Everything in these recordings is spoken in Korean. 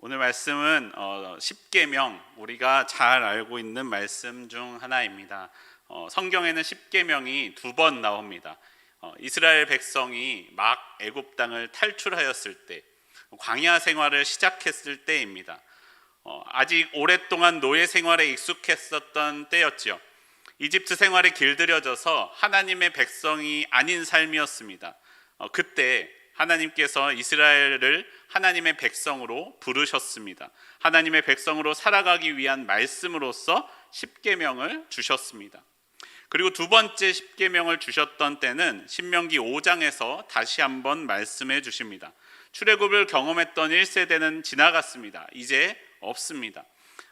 오늘 말씀은 십계명, 우리가 잘 알고 있는 말씀 중 하나입니다. 성경에는 십계명이 2번 나옵니다. 이스라엘 백성이 막 애굽 땅을 탈출하였을 때, 광야 생활을 시작했을 때입니다. 아직 오랫동안 노예 생활에 익숙했었던 때였죠. 이집트 생활에 길들여져서 하나님의 백성이 아닌 삶이었습니다. 그때 하나님께서 이스라엘을 하나님의 백성으로 부르셨습니다. 하나님의 백성으로 살아가기 위한 말씀으로서 십계명을 주셨습니다. 그리고 두 번째 십계명을 주셨던 때는 신명기 5장에서 다시 한번 말씀해 주십니다. 출애굽을 경험했던 1세대는 지나갔습니다. 이제 없습니다.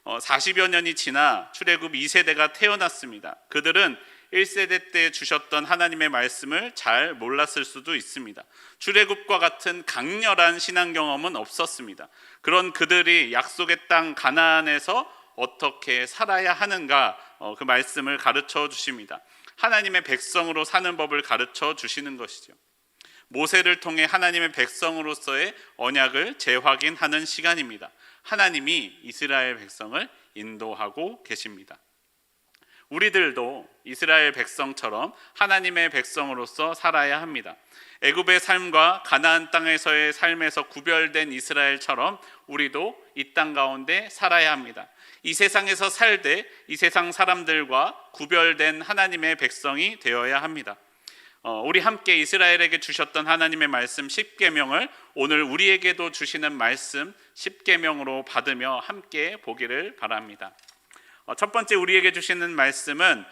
40여 년이 지나 출애굽 2세대가 태어났습니다. 그들은 1세대 때 주셨던 하나님의 말씀을 잘 몰랐을 수도 있습니다. 출애굽과 같은 강렬한 신앙 경험은 없었습니다. 그런 그들이 약속의 땅 가나안에서 어떻게 살아야 하는가, 그 말씀을 가르쳐 주십니다. 하나님의 백성으로 사는 법을 가르쳐 주시는 것이죠. 모세를 통해 하나님의 백성으로서의 언약을 재확인하는 시간입니다. 하나님이 이스라엘 백성을 인도하고 계십니다. 우리들도 이스라엘 백성처럼 하나님의 백성으로서 살아야 합니다. 애굽의 삶과 가나안 땅에서의 삶에서 구별된 이스라엘처럼 우리도 이 땅 가운데 살아야 합니다. 이 세상에서 살되 이 세상 사람들과 구별된 하나님의 백성이 되어야 합니다. 우리 함께 이스라엘에게 주셨던 하나님의 말씀 십계명을 오늘 우리에게도 주시는 말씀 십계명으로 받으며 함께 보기를 바랍니다. 첫 번째 우리에게 주시는 말씀은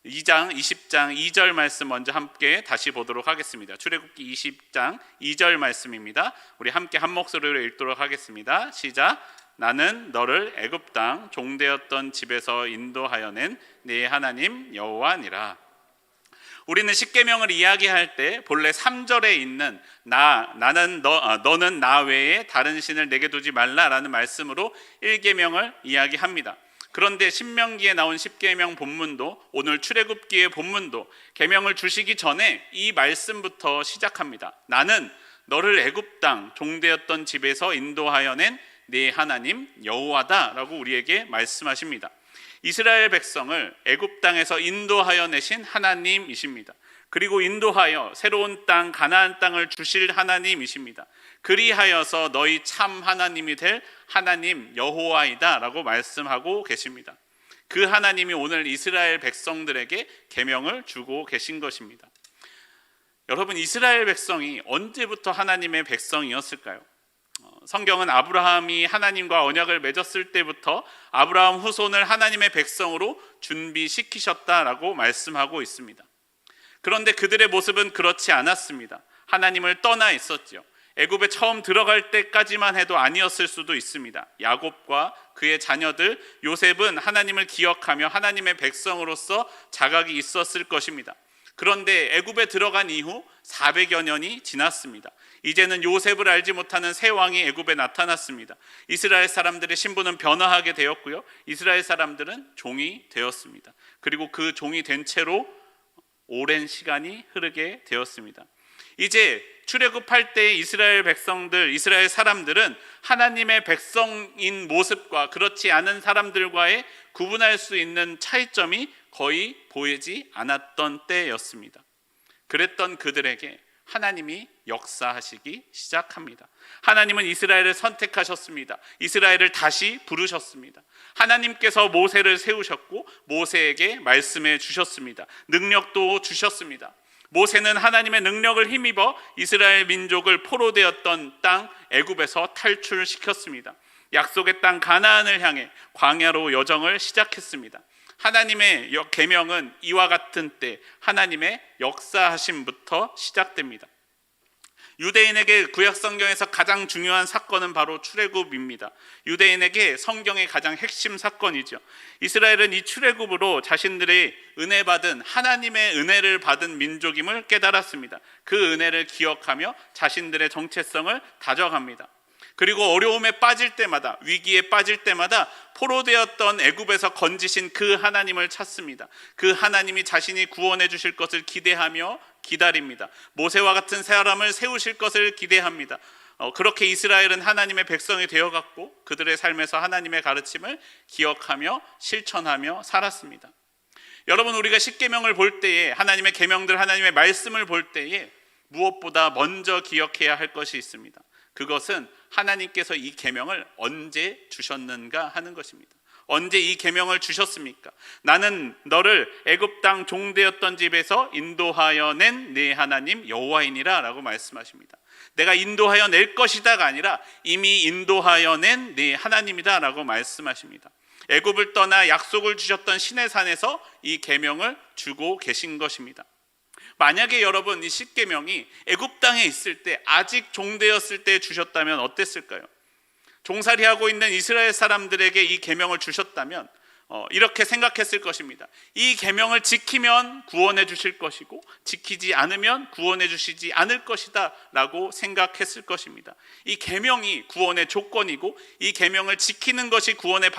20장 2절 말씀 먼저 함께 다시 보도록 하겠습니다. 출애굽기 20장 2절 말씀입니다. 우리 함께 한 목소리로 읽도록 하겠습니다. 시작. 나는 너를 애굽 땅 종되었던 집에서 인도하여 낸 네 하나님 여호와니라. 우리는 십계명을 이야기할 때 본래 3절에 있는 너는 나 외에 다른 신을 내게 두지 말라라는 말씀으로 1계명을 이야기합니다. 그런데 신명기에 나온 십계명 본문도 오늘 출애굽기의 본문도 계명을 주시기 전에 이 말씀부터 시작합니다. 나는 너를 애굽 땅 종되었던 집에서 인도하여 낸 네 하나님 여호와다라고 우리에게 말씀하십니다. 이스라엘 백성을 애굽 땅에서 인도하여 내신 하나님이십니다. 그리고 인도하여 새로운 땅 가나안 땅을 주실 하나님이십니다. 그리하여서 너희 참 하나님이 될 하나님 여호와이다 라고 말씀하고 계십니다. 그 하나님이 오늘 이스라엘 백성들에게 계명을 주고 계신 것입니다. 여러분, 이스라엘 백성이 언제부터 하나님의 백성이었을까요? 성경은 아브라함이 하나님과 언약을 맺었을 때부터 아브라함 후손을 하나님의 백성으로 준비시키셨다라고 말씀하고 있습니다. 그런데 그들의 모습은 그렇지 않았습니다. 하나님을 떠나 있었죠. 애굽에 처음 들어갈 때까지만 해도 아니었을 수도 있습니다. 야곱과 그의 자녀들 요셉은 하나님을 기억하며 하나님의 백성으로서 자각이 있었을 것입니다. 그런데 애굽에 들어간 이후 400여 년이 지났습니다. 이제는 요셉을 알지 못하는 새 왕이 애굽에 나타났습니다. 이스라엘 사람들의 신분은 변화하게 되었고요. 이스라엘 사람들은 종이 되었습니다. 그리고 그 종이 된 채로 오랜 시간이 흐르게 되었습니다. 이제 출애굽할 때 이스라엘 백성들, 이스라엘 사람들은 하나님의 백성인 모습과 그렇지 않은 사람들과의 구분할 수 있는 차이점이 거의 보이지 않았던 때였습니다. 그랬던 그들에게 하나님이 역사하시기 시작합니다. 하나님은 이스라엘을 선택하셨습니다. 이스라엘을 다시 부르셨습니다. 하나님께서 모세를 세우셨고 모세에게 말씀해 주셨습니다. 능력도 주셨습니다. 모세는 하나님의 능력을 힘입어 이스라엘 민족을 포로되었던 땅 애굽에서 탈출시켰습니다. 약속의 땅 가나안을 향해 광야로 여정을 시작했습니다. 하나님의 계명은 이와 같은 때 하나님의 역사하심부터 시작됩니다. 유대인에게 구약 성경에서 가장 중요한 사건은 바로 출애굽입니다. 유대인에게 성경의 가장 핵심 사건이죠. 이스라엘은 이 출애굽으로 자신들의 은혜 받은 하나님의 은혜를 받은 민족임을 깨달았습니다. 그 은혜를 기억하며 자신들의 정체성을 다져갑니다. 그리고 어려움에 빠질 때마다, 위기에 빠질 때마다 포로되었던 애굽에서 건지신 그 하나님을 찾습니다. 그 하나님이 자신이 구원해 주실 것을 기대하며 기다립니다. 모세와 같은 사람을 세우실 것을 기대합니다. 그렇게 이스라엘은 하나님의 백성이 되어갔고 그들의 삶에서 하나님의 가르침을 기억하며 실천하며 살았습니다. 여러분, 우리가 십계명을 볼 때에, 하나님의 계명들, 하나님의 말씀을 볼 때에 무엇보다 먼저 기억해야 할 것이 있습니다. 그것은 하나님께서 이 계명을 언제 주셨는가 하는 것입니다. 언제 이 계명을 주셨습니까? 나는 너를 애굽 땅 종되었던 집에서 인도하여 낸 네 하나님 여호와이니라 라고 말씀하십니다. 내가 인도하여 낼 것이다가 아니라 이미 인도하여 낸 네 하나님이다 라고 말씀하십니다. 애굽을 떠나 약속을 주셨던 시내산에서 이 계명을 주고 계신 것입니다. 만약에 여러분 이 십계명이 애굽 땅에 있을 때, 아직 종되었을 때 주셨다면 어땠을까요? 종살이하고 있는 이스라엘 사람들에게 이 계명을 주셨다면 이렇게 생각했을 것입니다. 이 계명을 지키면 구원해 주실 것이고 지키지 않으면 구원해 주시지 않을 것이다 라고 생각했을 것입니다. 이 계명이 구원의 조건이고 이 계명을 지키는 것이 구원을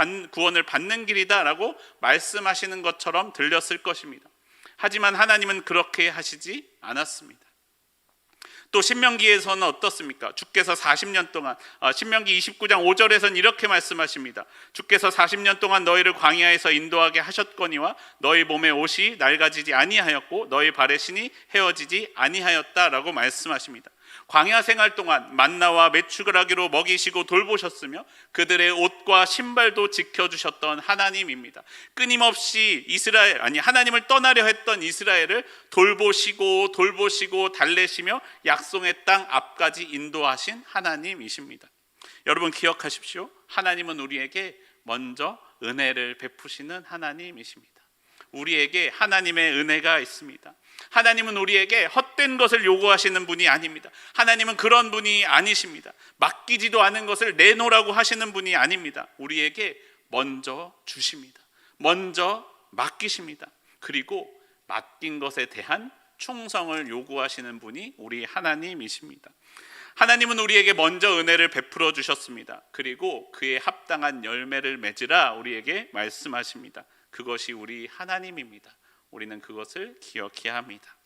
받는 길이다 라고 말씀하시는 것처럼 들렸을 것입니다. 하지만 하나님은 그렇게 하시지 않았습니다. 또 신명기에서는 어떻습니까? 주께서 40년 동안, 신명기 29장 5절에서는 이렇게 말씀하십니다. 주께서 40년 동안 너희를 광야에서 인도하게 하셨거니와 너희 몸의 옷이 낡아지지 아니하였고 너희 발의 신이 헤어지지 아니하였다라고 말씀하십니다. 광야 생활 동안 만나와 메추라기로 먹이시고 돌보셨으며 그들의 옷과 신발도 지켜주셨던 하나님입니다. 끊임없이 하나님을 떠나려 했던 이스라엘을 돌보시고 달래시며 약속의 땅 앞까지 인도하신 하나님이십니다. 여러분 기억하십시오. 하나님은 우리에게 먼저 은혜를 베푸시는 하나님이십니다. 우리에게 하나님의 은혜가 있습니다. 하나님은 우리에게 헛된 것을 요구하시는 분이 아닙니다. 하나님은 그런 분이 아니십니다. 맡기지도 않은 것을 내놓으라고 하시는 분이 아닙니다. 우리에게 먼저 주십니다. 먼저 맡기십니다. 그리고 맡긴 것에 대한 충성을 요구하시는 분이 우리 하나님이십니다. 하나님은 우리에게 먼저 은혜를 베풀어 주셨습니다. 그리고 그에 합당한 열매를 맺으라 우리에게 말씀하십니다. 그것이 우리 하나님입니다. 우리는 그것을 기억해야 합니다.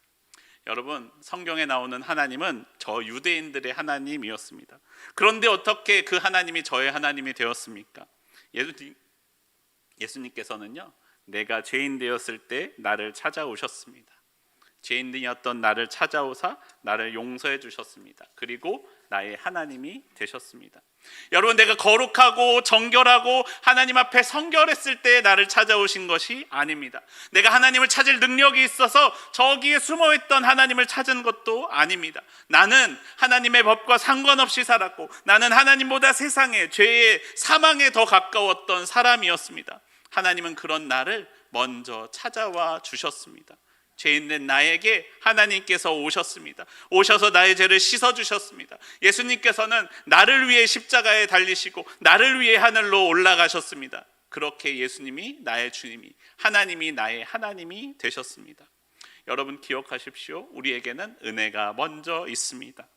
여러분, 성경에 나오는 하나님은 저 유대인들의 하나님이었습니다. 그런데 어떻게 그 하나님이 저의 하나님이 되었습니까? 예수님께서는요, 내가 죄인 되었을 때 나를 찾아오셨습니다. 죄인이었던 나를 찾아오사 나를 용서해 주셨습니다. 그리고 나의 하나님이 되셨습니다. 여러분, 내가 거룩하고 정결하고 하나님 앞에 성결했을 때 나를 찾아오신 것이 아닙니다. 내가 하나님을 찾을 능력이 있어서 저기에 숨어있던 하나님을 찾은 것도 아닙니다. 나는 하나님의 법과 상관없이 살았고 나는 하나님보다 세상에, 죄의 사망에 더 가까웠던 사람이었습니다. 하나님은 그런 나를 먼저 찾아와 주셨습니다. 죄인된 나에게 하나님께서 오셨습니다. 오셔서 나의 죄를 씻어주셨습니다. 예수님께서는 나를 위해 십자가에 달리시고 나를 위해 하늘로 올라가셨습니다. 그렇게 예수님이 나의 주님이, 하나님이 나의 하나님이 되셨습니다. 여러분 기억하십시오. 우리에게는 은혜가 먼저 있습니다.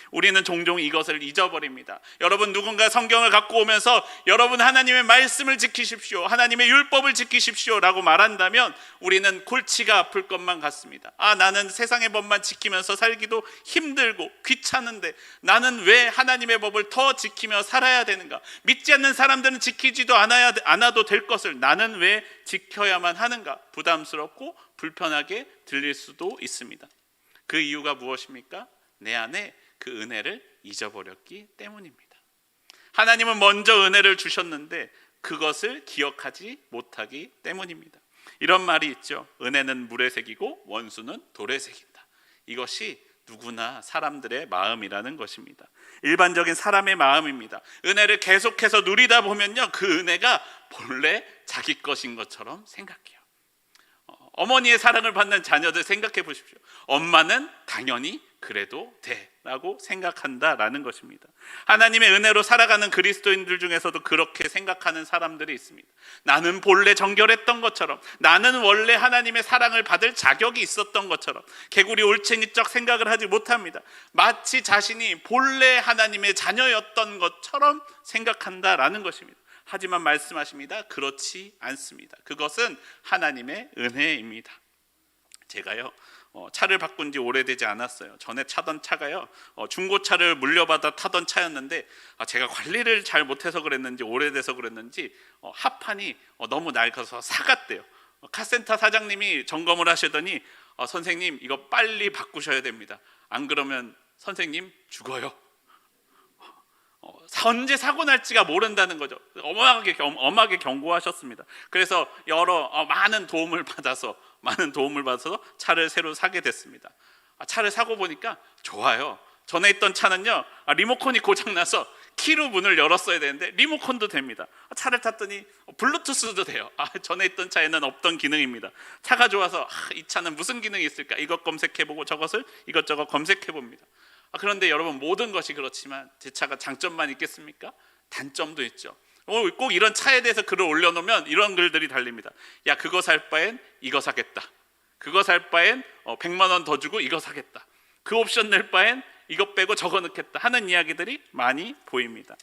우리는 종종 이것을 잊어버립니다. 여러분, 누군가 성경을 갖고 오면서 여러분 하나님의 말씀을 지키십시오, 하나님의 율법을 지키십시오 라고 말한다면 우리는 골치가 아플 것만 같습니다. 나는 세상의 법만 지키면서 살기도 힘들고 귀찮은데 나는 왜 하나님의 법을 더 지키며 살아야 되는가? 믿지 않는 사람들은 지키지도 않아도 될 것을 나는 왜 지켜야만 하는가? 부담스럽고 불편하게 들릴 수도 있습니다. 그 이유가 무엇입니까? 내 안에 그 은혜를 잊어버렸기 때문입니다. 하나님은 먼저 은혜를 주셨는데 그것을 기억하지 못하기 때문입니다. 이런 말이 있죠. 은혜는 물에 새기고 원수는 돌에 새긴다. 이것이 누구나 사람들의 마음이라는 것입니다. 일반적인 사람의 마음입니다. 은혜를 계속해서 누리다 보면요, 그 은혜가 본래 자기 것인 것처럼 생각해요. 어머니의 사랑을 받는 자녀들 생각해 보십시오. 엄마는 당연히 그래도 돼 라고 생각한다라는 것입니다. 하나님의 은혜로 살아가는 그리스도인들 중에서도 그렇게 생각하는 사람들이 있습니다. 나는 본래 정결했던 것처럼, 나는 원래 하나님의 사랑을 받을 자격이 있었던 것처럼 개구리 올챙이적 생각을 하지 못합니다. 마치 자신이 본래 하나님의 자녀였던 것처럼 생각한다라는 것입니다. 하지만 말씀하십니다. 그렇지 않습니다. 그것은 하나님의 은혜입니다. 제가요, 차를 바꾼 지 오래되지 않았어요. 전에 차던 차가요, 중고차를 물려받아 타던 차였는데 제가 관리를 잘 못해서 그랬는지 오래돼서 그랬는지 하판이 너무 낡아서 삭았대요. 카센터 사장님이 점검을 하시더니 선생님 이거 빨리 바꾸셔야 됩니다. 안 그러면 선생님 죽어요. 언제 사고 날지가 모른다는 거죠. 엄하게 경고하셨습니다. 그래서 많은 도움을 받아서 차를 새로 사게 됐습니다. 차를 사고 보니까 좋아요. 전에 있던 차는요, 리모컨이 고장나서 키로 문을 열었어야 되는데 리모컨도 됩니다. 차를 탔더니 블루투스도 돼요. 전에 있던 차에는 없던 기능입니다. 차가 좋아서 이 차는 무슨 기능이 있을까, 이것 검색해보고 저것을 이것저것 검색해봅니다. 그런데 여러분, 모든 것이 그렇지만 제 차가 장점만 있겠습니까? 단점도 있죠. 꼭 이런 차에 대해서 글을 올려놓으면 이런 글들이 달립니다. 야, 그거 살 바엔 이거 사겠다. 그거 살 바엔 100만 원 더 주고 이거 사겠다. 그 옵션 낼 바엔 이거 빼고 저거 넣겠다 하는 이야기들이 많이 보입니다.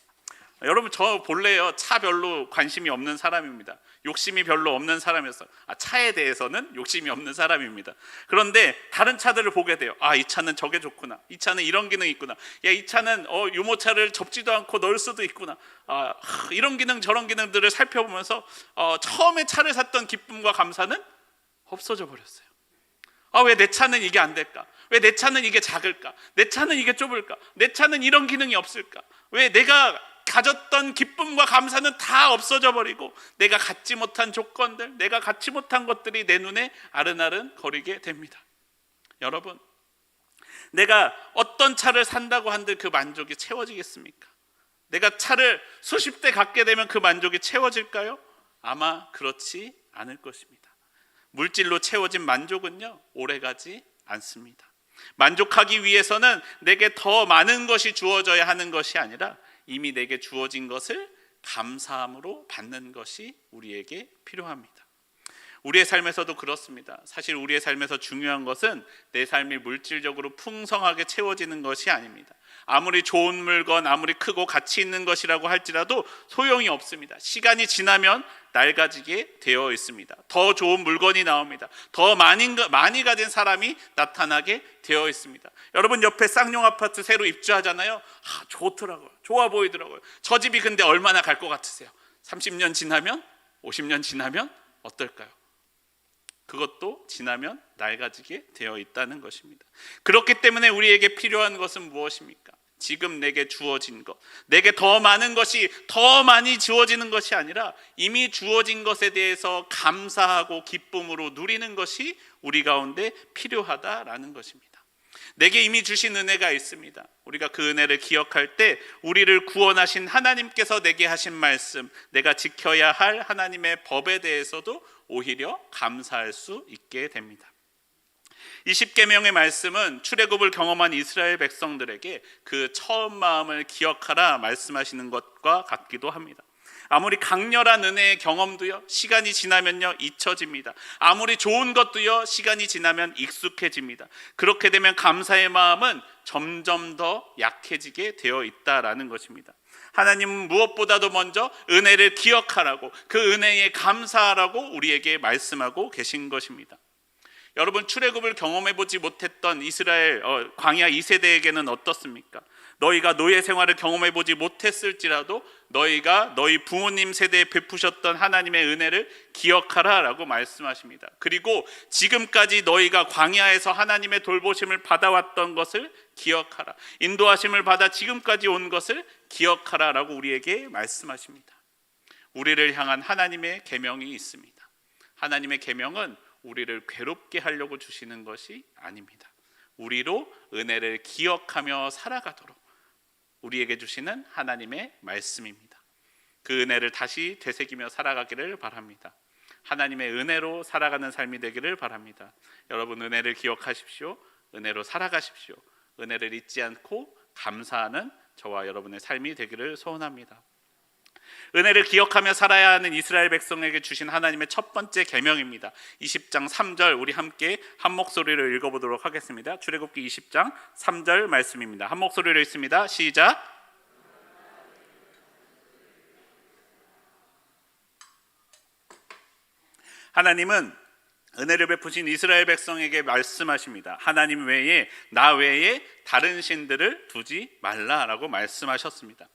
여러분, 저 본래요 차 별로 관심이 없는 사람입니다. 욕심이 별로 없는 사람이었어요. 차에 대해서는 욕심이 없는 사람입니다. 그런데 다른 차들을 보게 돼요. 이 차는 저게 좋구나, 이 차는 이런 기능이 있구나, 야, 이 차는 유모차를 접지도 않고 넣을 수도 있구나, 이런 기능 저런 기능들을 살펴보면서 처음에 차를 샀던 기쁨과 감사는 없어져 버렸어요. 왜 내 차는 이게 안 될까? 왜 내 차는 이게 작을까? 내 차는 이게 좁을까? 내 차는 이런 기능이 없을까? 왜 내가 가졌던 기쁨과 감사는 다 없어져 버리고 내가 갖지 못한 조건들, 내가 갖지 못한 것들이 내 눈에 아른아른 거리게 됩니다. 여러분, 내가 어떤 차를 산다고 한들 그 만족이 채워지겠습니까? 내가 차를 수십 대 갖게 되면 그 만족이 채워질까요? 아마 그렇지 않을 것입니다. 물질로 채워진 만족은요, 오래가지 않습니다. 만족하기 위해서는 내게 더 많은 것이 주어져야 하는 것이 아니라 이미 내게 주어진 것을 감사함으로 받는 것이 우리에게 필요합니다. 우리의 삶에서도 그렇습니다. 사실 우리의 삶에서 중요한 것은 내 삶이 물질적으로 풍성하게 채워지는 것이 아닙니다. 아무리 좋은 물건, 아무리 크고 가치 있는 것이라고 할지라도 소용이 없습니다. 시간이 지나면 낡아지게 되어 있습니다. 더 좋은 물건이 나옵니다. 더 많이 가진 사람이 나타나게 되어 있습니다. 여러분, 옆에 쌍용 아파트 새로 입주하잖아요. 좋더라고요. 좋아 보이더라고요. 저 집이 근데 얼마나 갈 것 같으세요? 30년 지나면? 50년 지나면 어떨까요? 그것도 지나면 낡아지게 되어 있다는 것입니다. 그렇기 때문에 우리에게 필요한 것은 무엇입니까? 지금 내게 주어진 것, 내게 더 많은 것이 더 많이 주어지는 것이 아니라 이미 주어진 것에 대해서 감사하고 기쁨으로 누리는 것이 우리 가운데 필요하다라는 것입니다. 내게 이미 주신 은혜가 있습니다. 우리가 그 은혜를 기억할 때 우리를 구원하신 하나님께서 내게 하신 말씀, 내가 지켜야 할 하나님의 법에 대해서도 오히려 감사할 수 있게 됩니다. 이 십계명의 말씀은 출애굽을 경험한 이스라엘 백성들에게 그 처음 마음을 기억하라 말씀하시는 것과 같기도 합니다. 아무리 강렬한 은혜의 경험도요, 시간이 지나면요 잊혀집니다. 아무리 좋은 것도요, 시간이 지나면 익숙해집니다. 그렇게 되면 감사의 마음은 점점 더 약해지게 되어 있다라는 것입니다. 하나님은 무엇보다도 먼저 은혜를 기억하라고, 그 은혜에 감사하라고 우리에게 말씀하고 계신 것입니다. 여러분, 출애굽을 경험해보지 못했던 이스라엘 광야 2세대에게는 어떻습니까? 너희가 노예 생활을 경험해보지 못했을지라도 너희가 너희 부모님 세대에 베푸셨던 하나님의 은혜를 기억하라라고 말씀하십니다. 그리고 지금까지 너희가 광야에서 하나님의 돌보심을 받아왔던 것을 기억하라, 인도하심을 받아 지금까지 온 것을 기억하라라고 우리에게 말씀하십니다. 우리를 향한 하나님의 계명이 있습니다. 하나님의 계명은 우리를 괴롭게 하려고 주시는 것이 아닙니다. 우리로 은혜를 기억하며 살아가도록 우리에게 주시는 하나님의 말씀입니다. 그 은혜를 다시 되새기며 살아가기를 바랍니다. 하나님의 은혜로 살아가는 삶이 되기를 바랍니다. 여러분, 은혜를 기억하십시오. 은혜로 살아가십시오. 은혜를 잊지 않고 감사하는 저와 여러분의 삶이 되기를 소원합니다. 은혜를 기억하며 살아야 하는 이스라엘 백성에게 주신 하나님의 첫 번째 계명입니다. 20장 3절 우리 함께 한 목소리로 읽어보도록 하겠습니다. 출애굽기 20장 3절 말씀입니다. 한 목소리로 읽습니다. 시작. 하나님은 은혜를 베푸신 이스라엘 백성에게 말씀하십니다. 하나님 외에, 나 외에 다른 신들을 두지 말라라고 말씀하셨습니다.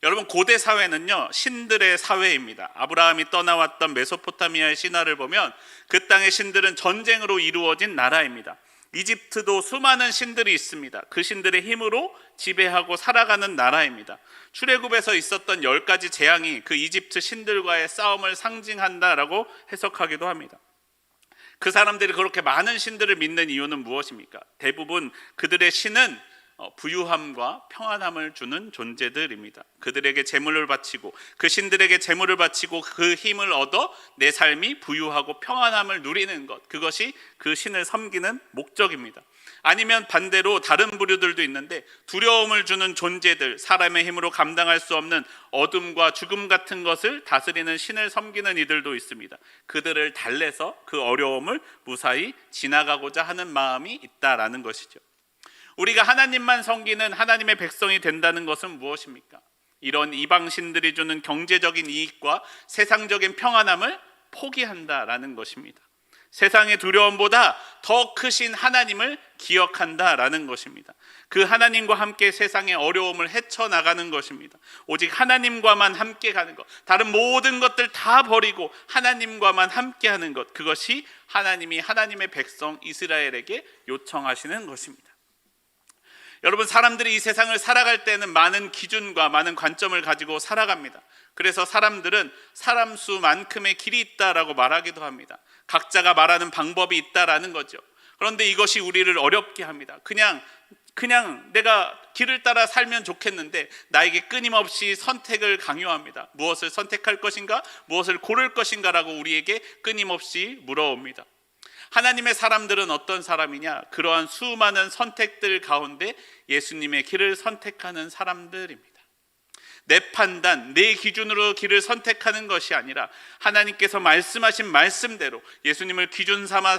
여러분, 고대 사회는요, 신들의 사회입니다. 아브라함이 떠나왔던 메소포타미아의 신화를 보면 그 땅의 신들은 전쟁으로 이루어진 나라입니다. 이집트도 수많은 신들이 있습니다. 그 신들의 힘으로 지배하고 살아가는 나라입니다. 출애굽에서 있었던 10가지 재앙이 그 이집트 신들과의 싸움을 상징한다라고 해석하기도 합니다. 그 사람들이 그렇게 많은 신들을 믿는 이유는 무엇입니까? 대부분 그들의 신은 부유함과 평안함을 주는 존재들입니다. 그들에게 재물을 바치고, 그 신들에게 재물을 바치고 그 힘을 얻어 내 삶이 부유하고 평안함을 누리는 것, 그것이 그 신을 섬기는 목적입니다. 아니면 반대로 다른 부류들도 있는데, 두려움을 주는 존재들, 사람의 힘으로 감당할 수 없는 어둠과 죽음 같은 것을 다스리는 신을 섬기는 이들도 있습니다. 그들을 달래서 그 어려움을 무사히 지나가고자 하는 마음이 있다라는 것이죠. 우리가 하나님만 섬기는 하나님의 백성이 된다는 것은 무엇입니까? 이런 이방신들이 주는 경제적인 이익과 세상적인 평안함을 포기한다라는 것입니다. 세상의 두려움보다 더 크신 하나님을 기억한다라는 것입니다. 그 하나님과 함께 세상의 어려움을 헤쳐나가는 것입니다. 오직 하나님과만 함께 가는 것, 다른 모든 것들 다 버리고 하나님과만 함께 하는 것, 그것이 하나님이 하나님의 백성 이스라엘에게 요청하시는 것입니다. 여러분, 사람들이 이 세상을 살아갈 때는 많은 기준과 많은 관점을 가지고 살아갑니다. 그래서 사람들은 사람 수만큼의 길이 있다라고 말하기도 합니다. 각자가 말하는 방법이 있다라는 거죠. 그런데 이것이 우리를 어렵게 합니다. 그냥 내가 길을 따라 살면 좋겠는데 나에게 끊임없이 선택을 강요합니다. 무엇을 선택할 것인가, 무엇을 고를 것인가라고 우리에게 끊임없이 물어옵니다. 하나님의 사람들은 어떤 사람이냐? 그러한 수많은 선택들 가운데 예수님의 길을 선택하는 사람들입니다. 내 판단, 내 기준으로 길을 선택하는 것이 아니라 하나님께서 말씀하신 말씀대로 예수님을 기준 삼아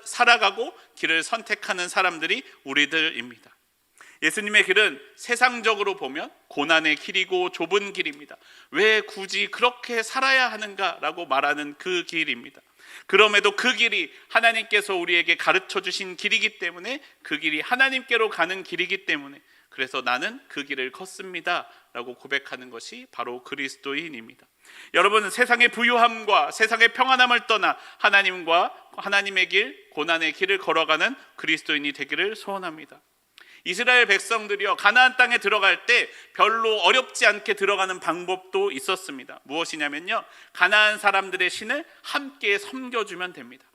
살아가고 길을 선택하는 사람들이 우리들입니다. 예수님의 길은 세상적으로 보면 고난의 길이고 좁은 길입니다. 왜 굳이 그렇게 살아야 하는가라고 말하는 그 길입니다. 그럼에도 그 길이 하나님께서 우리에게 가르쳐 주신 길이기 때문에, 그 길이 하나님께로 가는 길이기 때문에, 그래서 나는 그 길을 걷습니다 라고 고백하는 것이 바로 그리스도인입니다. 여러분은 세상의 부유함과 세상의 평안함을 떠나 하나님과 하나님의 길, 고난의 길을 걸어가는 그리스도인이 되기를 소원합니다. 이스라엘 백성들이요, 가나안 땅에 들어갈 때 별로 어렵지 않게 들어가는 방법도 있었습니다. 무엇이냐면요, 가나안 사람들의 신을 함께 섬겨주면 됩니다.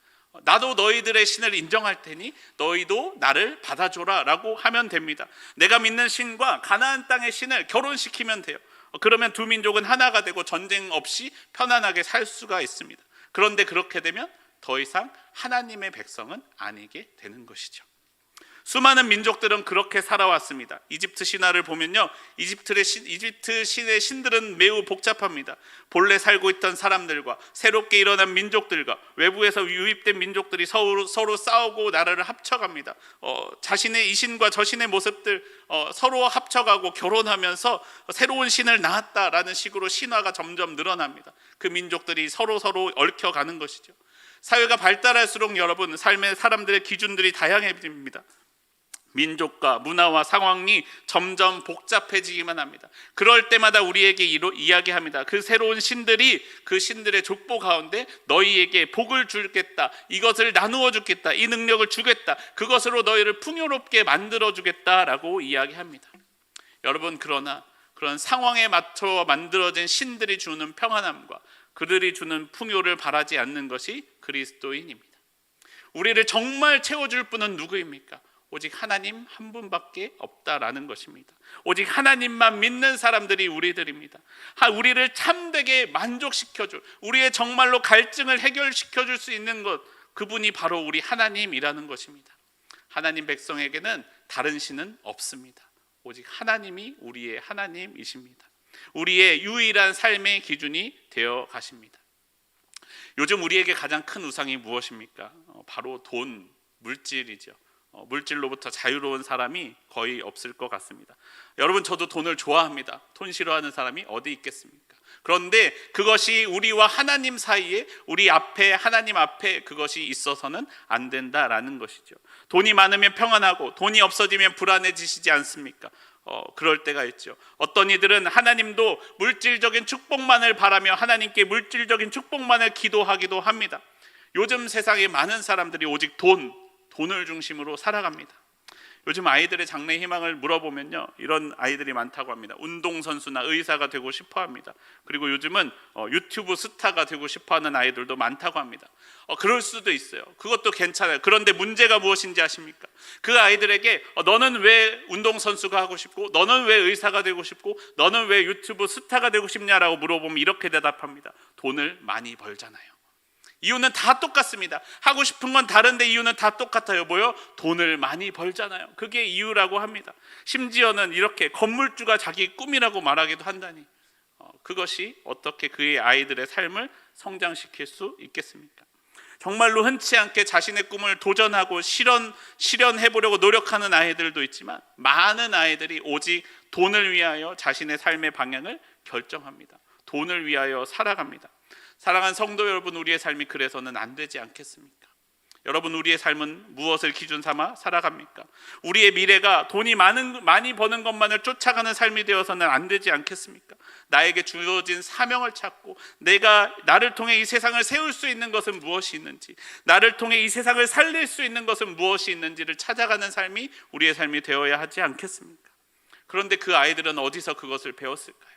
나도 너희들의 신을 인정할 테니 너희도 나를 받아줘라 라고 하면 됩니다. 내가 믿는 신과 가나안 땅의 신을 결혼시키면 돼요. 그러면 두 민족은 하나가 되고 전쟁 없이 편안하게 살 수가 있습니다. 그런데 그렇게 되면 더 이상 하나님의 백성은 아니게 되는 것이죠. 수많은 민족들은 그렇게 살아왔습니다. 이집트 신화를 보면요, 이집트 신의 신들은 매우 복잡합니다. 본래 살고 있던 사람들과 새롭게 일어난 민족들과 외부에서 유입된 민족들이 서로 싸우고 나라를 합쳐갑니다. 자신의 이 신과 저 신의 모습들 서로 합쳐가고 결혼하면서 새로운 신을 낳았다라는 식으로 신화가 점점 늘어납니다. 그 민족들이 서로 얽혀가는 것이죠. 사회가 발달할수록 여러분, 삶의 사람들의 기준들이 다양해집니다. 민족과 문화와 상황이 점점 복잡해지기만 합니다. 그럴 때마다 우리에게 이야기합니다. 그 새로운 신들이 그 신들의 족보 가운데 너희에게 복을 주겠다, 이것을 나누어 주겠다, 이 능력을 주겠다, 그것으로 너희를 풍요롭게 만들어 주겠다라고 이야기합니다. 여러분, 그러나 그런 상황에 맞춰 만들어진 신들이 주는 평안함과 그들이 주는 풍요를 바라지 않는 것이 그리스도인입니다. 우리를 정말 채워줄 분은 누구입니까? 오직 하나님 한 분밖에 없다라는 것입니다. 오직 하나님만 믿는 사람들이 우리들입니다. 우리를 참되게 만족시켜줄, 우리의 정말로 갈증을 해결시켜줄 수 있는 것, 그분이 바로 우리 하나님이라는 것입니다. 하나님 백성에게는 다른 신은 없습니다. 오직 하나님이 우리의 하나님이십니다. 우리의 유일한 삶의 기준이 되어 가십니다. 요즘 우리에게 가장 큰 우상이 무엇입니까? 바로 돈, 물질이죠. 물질로부터 자유로운 사람이 거의 없을 것 같습니다. 여러분, 저도 돈을 좋아합니다. 돈 싫어하는 사람이 어디 있겠습니까? 그런데 그것이 우리와 하나님 사이에, 우리 앞에, 하나님 앞에 그것이 있어서는 안 된다라는 것이죠. 돈이 많으면 평안하고 돈이 없어지면 불안해지시지 않습니까? 그럴 때가 있죠. 어떤 이들은 하나님도 물질적인 축복만을 바라며 하나님께 물질적인 축복만을 기도하기도 합니다. 요즘 세상에 많은 사람들이 오직 돈을 중심으로 살아갑니다. 요즘 아이들의 장래 희망을 물어보면요, 이런 아이들이 많다고 합니다. 운동선수나 의사가 되고 싶어 합니다. 그리고 요즘은 유튜브 스타가 되고 싶어 하는 아이들도 많다고 합니다. 그럴 수도 있어요. 그것도 괜찮아요. 그런데 문제가 무엇인지 아십니까? 그 아이들에게 너는 왜 운동선수가 하고 싶고, 너는 왜 의사가 되고 싶고, 너는 왜 유튜브 스타가 되고 싶냐라고 물어보면 이렇게 대답합니다. 돈을 많이 벌잖아요. 이유는 다 똑같습니다. 하고 싶은 건 다른데 이유는 다 똑같아요. 뭐요? 돈을 많이 벌잖아요. 그게 이유라고 합니다. 심지어는 이렇게 건물주가 자기 꿈이라고 말하기도 한다니, 그것이 어떻게 그의 아이들의 삶을 성장시킬 수 있겠습니까? 정말로 흔치 않게 자신의 꿈을 도전하고 실현해보려고 노력하는 아이들도 있지만, 많은 아이들이 오직 돈을 위하여 자신의 삶의 방향을 결정합니다. 돈을 위하여 살아갑니다. 사랑하는 성도 여러분, 우리의 삶이 그래서는 안 되지 않겠습니까? 여러분, 우리의 삶은 무엇을 기준 삼아 살아갑니까? 우리의 미래가 돈이 많이 버는 것만을 쫓아가는 삶이 되어서는 안 되지 않겠습니까? 나에게 주어진 사명을 찾고, 나를 통해 이 세상을 세울 수 있는 것은 무엇이 있는지, 나를 통해 이 세상을 살릴 수 있는 것은 무엇이 있는지를 찾아가는 삶이 우리의 삶이 되어야 하지 않겠습니까? 그런데 그 아이들은 어디서 그것을 배웠을까요?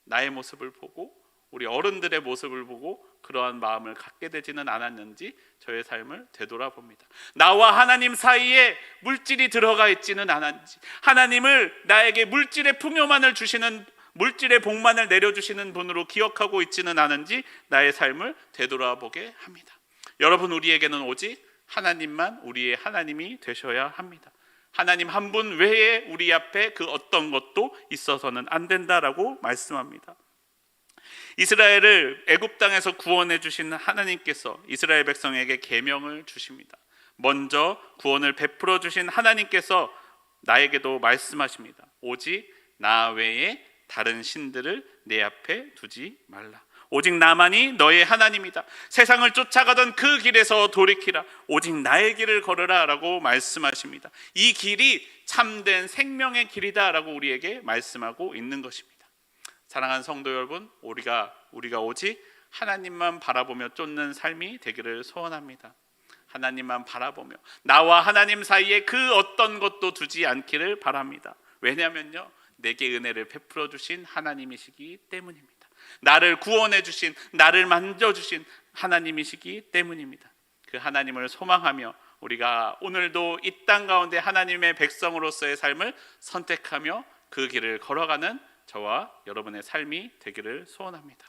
나의 모습을 보고, 우리 어른들의 모습을 보고 그러한 마음을 갖게 되지는 않았는지 저의 삶을 되돌아봅니다. 나와 하나님 사이에 물질이 들어가 있지는 않았는지, 하나님을 나에게 물질의 풍요만을 주시는, 물질의 복만을 내려주시는 분으로 기억하고 있지는 않은지 나의 삶을 되돌아보게 합니다. 여러분, 우리에게는 오직 하나님만 우리의 하나님이 되셔야 합니다. 하나님 한 분 외에 우리 앞에 그 어떤 것도 있어서는 안 된다라고 말씀합니다. 이스라엘을 애굽 땅에서 구원해 주신 하나님께서 이스라엘 백성에게 계명을 주십니다. 먼저 구원을 베풀어 주신 하나님께서 나에게도 말씀하십니다. 오직 나 외에 다른 신들을 내 앞에 두지 말라. 오직 나만이 너의 하나님이다. 세상을 쫓아가던 그 길에서 돌이키라. 오직 나의 길을 걸으라 라고 말씀하십니다. 이 길이 참된 생명의 길이다 라고 우리에게 말씀하고 있는 것입니다. 사랑하는 성도 여러분, 우리가 오직 하나님만 바라보며 쫓는 삶이 되기를 소원합니다. 하나님만 바라보며 나와 하나님 사이에 그 어떤 것도 두지 않기를 바랍니다. 왜냐하면요, 내게 은혜를 베풀어 주신 하나님이시기 때문입니다. 나를 구원해 주신, 나를 만져주신 하나님이시기 때문입니다. 그 하나님을 소망하며 우리가 오늘도 이 땅 가운데 하나님의 백성으로서의 삶을 선택하며 그 길을 걸어가는 저와 여러분의 삶이 되기를 소원합니다.